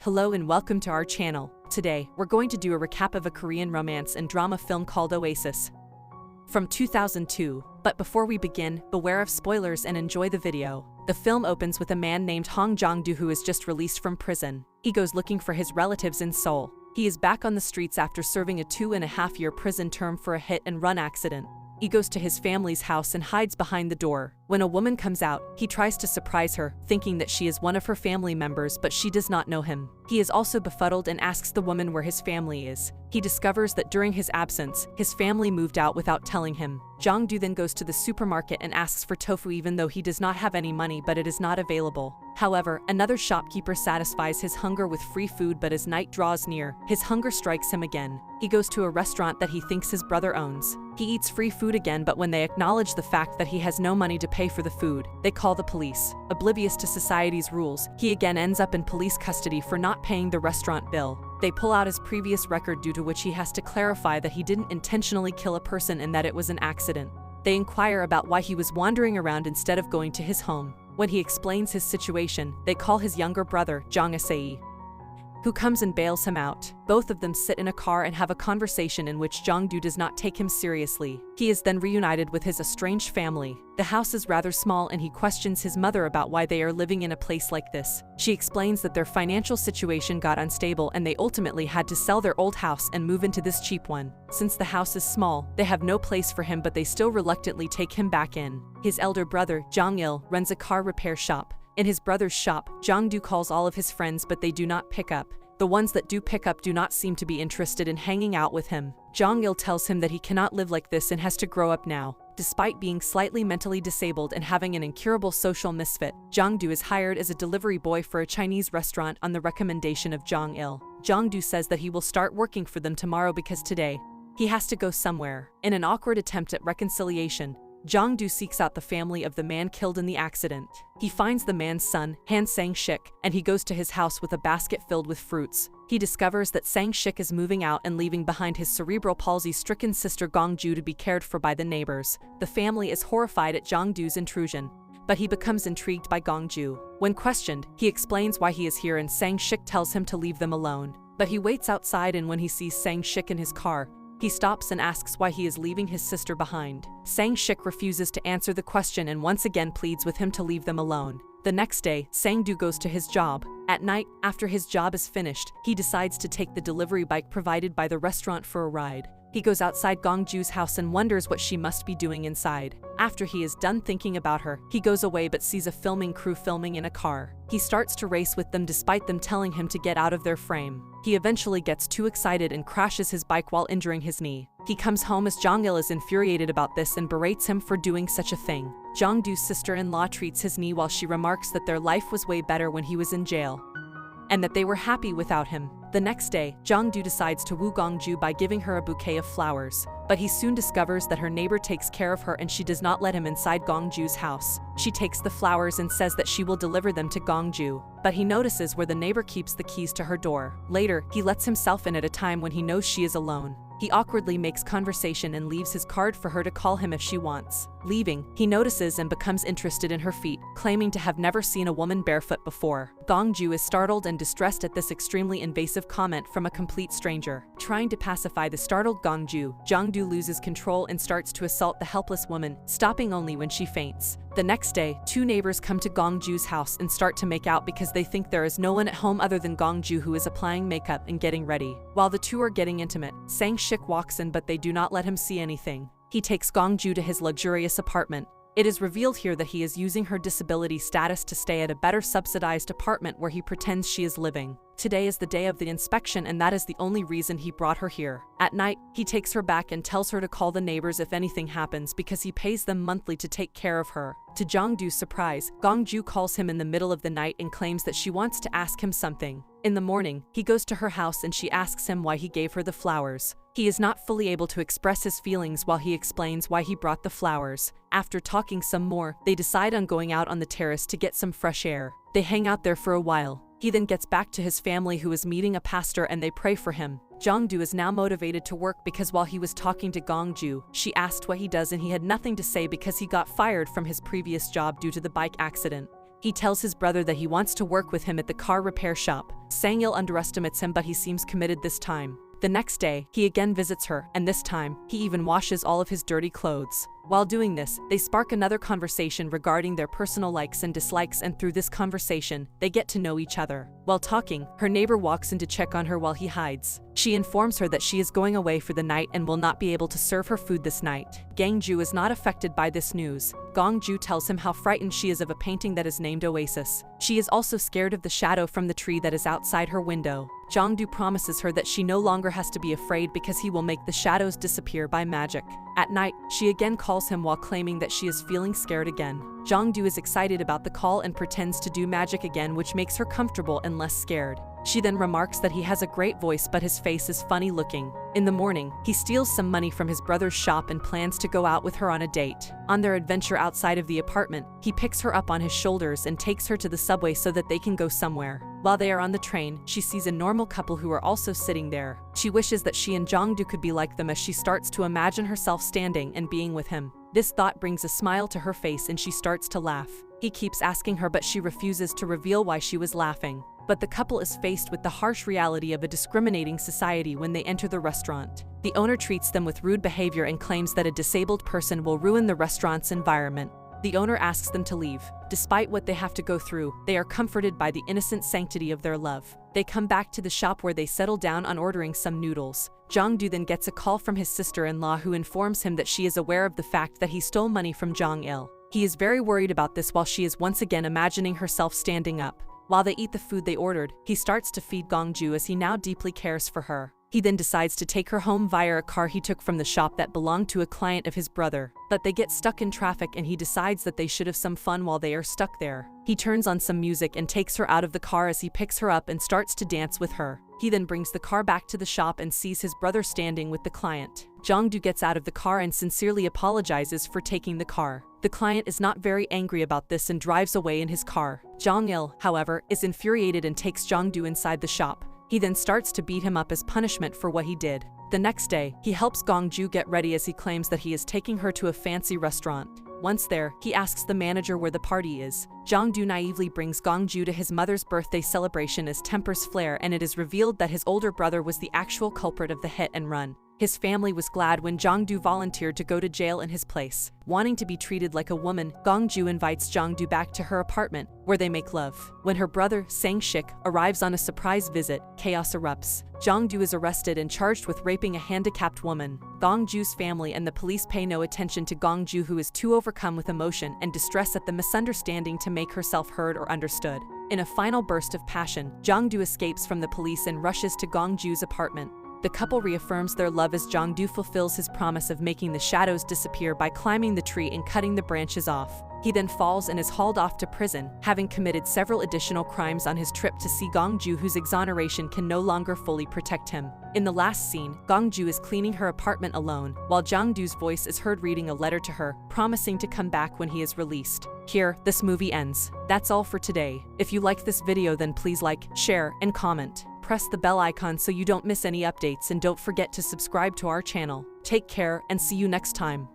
Hello and welcome to our channel. Today, we're going to do a recap of a Korean romance and drama film called Oasis from 2002. But before we begin, beware of spoilers and enjoy the video. The film opens with a man named Hong Jong-do who is just released from prison. He goes looking for his relatives in Seoul. He is back on the streets after serving a 2.5-year prison term for a hit-and-run accident. He goes to his family's house and hides behind the door. When a woman comes out, he tries to surprise her, thinking that she is one of her family members, but she does not know him. He is also befuddled and asks the woman where his family is. He discovers that during his absence, his family moved out without telling him. Jong-do then goes to the supermarket and asks for tofu even though he does not have any money, but it is not available. However, another shopkeeper satisfies his hunger with free food, but as night draws near, his hunger strikes him again. He goes to a restaurant that he thinks his brother owns. He eats free food again, but when they acknowledge the fact that he has no money to pay for the food, they call the police. Oblivious to society's rules, he again ends up in police custody for not paying the restaurant bill. They pull out his previous record, due to which he has to clarify that he didn't intentionally kill a person and that it was an accident. They inquire about why he was wandering around instead of going to his home. When he explains his situation, they call his younger brother, Jong Asae, who comes and bails him out. Both of them sit in a car and have a conversation in which Jong-do does not take him seriously. He is then reunited with his estranged family. The house is rather small and he questions his mother about why they are living in a place like this. She explains that their financial situation got unstable and they ultimately had to sell their old house and move into this cheap one. Since the house is small, they have no place for him, but they still reluctantly take him back in. His elder brother, Jong-il, runs a car repair shop. In his brother's shop, Jong-do calls all of his friends, but they do not pick up. The ones that do pick up do not seem to be interested in hanging out with him. Jong-il tells him that he cannot live like this and has to grow up now. Despite being slightly mentally disabled and having an incurable social misfit, Jong-do is hired as a delivery boy for a Chinese restaurant on the recommendation of Jong-il. Jong-do says that he will start working for them tomorrow because today, he has to go somewhere. In an awkward attempt at reconciliation, Jong-do seeks out the family of the man killed in the accident. He finds the man's son, Han Sang-shik, and he goes to his house with a basket filled with fruits. He discovers that Sang-shik is moving out and leaving behind his cerebral palsy-stricken sister Gong-ju to be cared for by the neighbors. The family is horrified at Jong-do's intrusion, but he becomes intrigued by Gong-ju. When questioned, he explains why he is here and Sang-shik tells him to leave them alone. But he waits outside, and when he sees Sang-shik in his car, he stops and asks why he is leaving his sister behind. Sang-shik refuses to answer the question and once again pleads with him to leave them alone. The next day, Sang-do goes to his job. At night, after his job is finished, he decides to take the delivery bike provided by the restaurant for a ride. He goes outside Gong-ju's house and wonders what she must be doing inside. After he is done thinking about her, he goes away but sees a filming crew filming in a car. He starts to race with them despite them telling him to get out of their frame. He eventually gets too excited and crashes his bike while injuring his knee. He comes home as Jong-il is infuriated about this and berates him for doing such a thing. Jong-do's sister-in-law treats his knee while she remarks that their life was way better when he was in jail, and that they were happy without him. The next day, Jong-do decides to woo Gong-ju by giving her a bouquet of flowers. But he soon discovers that her neighbor takes care of her and she does not let him inside Gong-ju's house. She takes the flowers and says that she will deliver them to Gong-ju, but he notices where the neighbor keeps the keys to her door. Later, he lets himself in at a time when he knows she is alone. He awkwardly makes conversation and leaves his card for her to call him if she wants. Leaving, he notices and becomes interested in her feet, claiming to have never seen a woman barefoot before. Gong-ju is startled and distressed at this extremely invasive comment from a complete stranger. Trying to pacify the startled Gong-ju, Jong-do loses control and starts to assault the helpless woman, stopping only when she faints. The next day, two neighbors come to Gong-ju's house and start to make out because they think there is no one at home other than Gong-ju, who is applying makeup and getting ready. While the two are getting intimate, Sang-shik walks in but they do not let him see anything. He takes Gong-ju to his luxurious apartment. It is revealed here that he is using her disability status to stay at a better subsidized apartment where he pretends she is living. Today is the day of the inspection and that is the only reason he brought her here. At night, he takes her back and tells her to call the neighbors if anything happens because he pays them monthly to take care of her. To Jong-do's surprise, Gong-ju calls him in the middle of the night and claims that she wants to ask him something. In the morning, he goes to her house and she asks him why he gave her the flowers. He is not fully able to express his feelings while he explains why he brought the flowers. After talking some more, they decide on going out on the terrace to get some fresh air. They hang out there for a while. He then gets back to his family, who is meeting a pastor, and they pray for him. Jong-do is now motivated to work because while he was talking to Gong-ju, she asked what he does and he had nothing to say because he got fired from his previous job due to the bike accident. He tells his brother that he wants to work with him at the car repair shop. Sang-il underestimates him, but he seems committed this time. The next day, he again visits her, and this time, he even washes all of his dirty clothes. While doing this, they spark another conversation regarding their personal likes and dislikes, and through this conversation, they get to know each other. While talking, her neighbor walks in to check on her while he hides. She informs her that she is going away for the night and will not be able to serve her food this night. Gangju is not affected by this news. Gongju tells him how frightened she is of a painting that is named Oasis. She is also scared of the shadow from the tree that is outside her window. Jongdu promises her that she no longer has to be afraid because he will make the shadows disappear by magic. At night, she again calls him while claiming that she is feeling scared again. Jongdu is excited about the call and pretends to do magic again, which makes her comfortable and less scared. She then remarks that he has a great voice but his face is funny looking. In the morning, he steals some money from his brother's shop and plans to go out with her on a date. On their adventure outside of the apartment, he picks her up on his shoulders and takes her to the subway so that they can go somewhere. While they are on the train, she sees a normal couple who are also sitting there. She wishes that she and Jongdu could be like them as she starts to imagine herself standing and being with him. This thought brings a smile to her face and she starts to laugh. He keeps asking her, but she refuses to reveal why she was laughing. But the couple is faced with the harsh reality of a discriminating society when they enter the restaurant. The owner treats them with rude behavior and claims that a disabled person will ruin the restaurant's environment. The owner asks them to leave. Despite what they have to go through, they are comforted by the innocent sanctity of their love. They come back to the shop where they settle down on ordering some noodles. Jongdu then gets a call from his sister-in-law who informs him that she is aware of the fact that he stole money from Jong-il. He is very worried about this while she is once again imagining herself standing up. While they eat the food they ordered, he starts to feed Gongju as he now deeply cares for her. He then decides to take her home via a car he took from the shop that belonged to a client of his brother. But they get stuck in traffic and he decides that they should have some fun while they are stuck there. He turns on some music and takes her out of the car as he picks her up and starts to dance with her. He then brings the car back to the shop and sees his brother standing with the client. Jongdu gets out of the car and sincerely apologizes for taking the car. The client is not very angry about this and drives away in his car. Jong-il, however, is infuriated and takes Jongdu inside the shop. He then starts to beat him up as punishment for what he did. The next day, he helps Gongju get ready as he claims that he is taking her to a fancy restaurant. Once there, he asks the manager where the party is. Jongdu naively brings Gongju to his mother's birthday celebration as Temper's Flare, and it is revealed that his older brother was the actual culprit of the hit and run. His family was glad when Jongdu volunteered to go to jail in his place. Wanting to be treated like a woman, Gongju invites Jongdu back to her apartment, where they make love. When her brother, Sang-shik, arrives on a surprise visit, chaos erupts. Jongdu is arrested and charged with raping a handicapped woman. Gongju's family and the police pay no attention to Gongju, who is too overcome with emotion and distress at the misunderstanding to make herself heard or understood. In a final burst of passion, Jongdu escapes from the police and rushes to Gongju's apartment. The couple reaffirms their love as Jongdu fulfills his promise of making the shadows disappear by climbing the tree and cutting the branches off. He then falls and is hauled off to prison, having committed several additional crimes on his trip to see Gongju, whose exoneration can no longer fully protect him. In the last scene, Gongju is cleaning her apartment alone, while Jongdu's voice is heard reading a letter to her, promising to come back when he is released. Here, this movie ends. That's all for today. If you liked this video, then please like, share, and comment. Press the bell icon so you don't miss any updates, and don't forget to subscribe to our channel. Take care and see you next time.